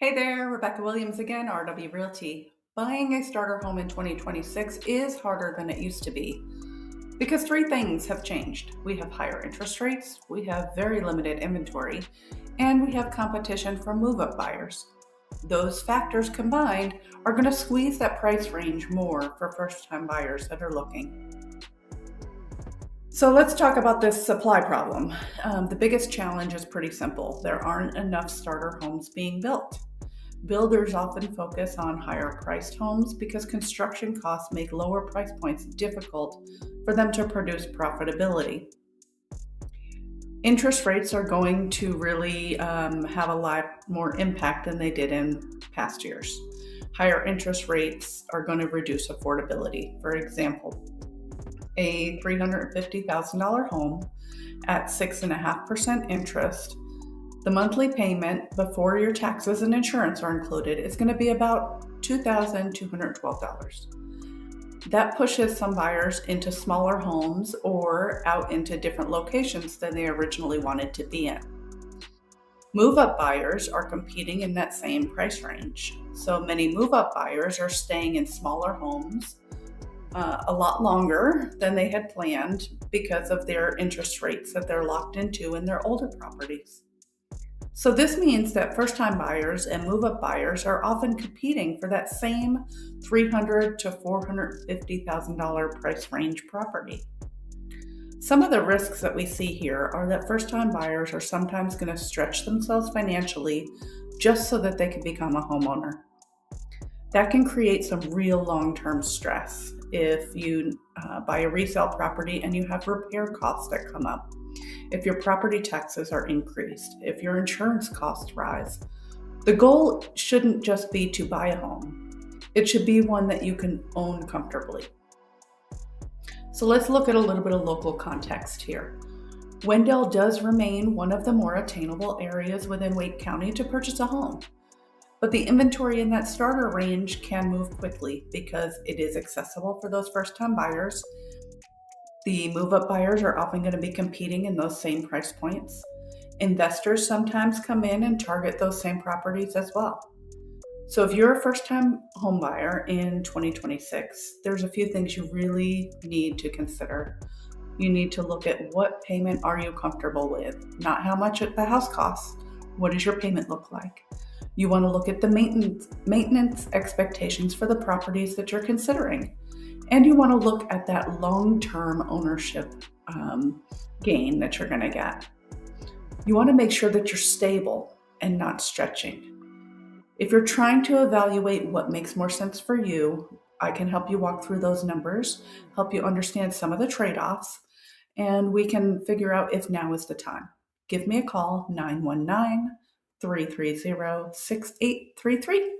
Hey there, Rebecca Williams again, RW Realty. Buying a starter home in 2026 is harder than it used to be because three things have changed. We have higher interest rates, we have very limited inventory, and we have competition from move up buyers. Those factors combined are going to squeeze that price range more for first time buyers that are looking. So let's talk about this supply problem. The biggest challenge is pretty simple. There aren't enough starter homes being built. Builders often focus on higher priced homes because construction costs make lower price points difficult for them to produce profitability. Interest rates are going to really have a lot more impact than they did in past years. Higher interest rates are going to reduce affordability. For example, a $350,000 home at 6.5% interest, the monthly payment before your taxes and insurance are included is going to be about $2,212. That pushes some buyers into smaller homes or out into different locations than they originally wanted to be in. Move up buyers are competing in that same price range. So many move up buyers are staying in smaller homes a lot longer than they had planned because of their interest rates that they're locked into in their older properties. So this means that first-time buyers and move-up buyers are often competing for that same $300,000 to $450,000 price range property. Some of the risks that we see here are that first-time buyers are sometimes going to stretch themselves financially just so that they can become a homeowner. That can create some real long-term stress if you buy a resale property and you have repair costs that come up, if your property taxes are increased, if your insurance costs rise. The goal shouldn't just be to buy a home. It should be one that you can own comfortably. So let's look at a little bit of local context here. Wendell does remain one of the more attainable areas within Wake County to purchase a home. But the inventory in that starter range can move quickly because it is accessible for those first-time buyers. The move-up buyers are often going to be competing in those same price points. Investors sometimes come in and target those same properties as well. So if you're a first-time home buyer in 2026, there's a few things you really need to consider. You need to look at what payment are you comfortable with, not how much the house costs. What does your payment look like? You want to look at the maintenance expectations for the properties that you're considering. And you want to look at that long-term ownership gain that you're going to get. You want to make sure that you're stable and not stretching. If you're trying to evaluate what makes more sense for you, I can help you walk through those numbers, help you understand some of the trade-offs, and we can figure out if now is the time. Give me a call, 919-330-6833.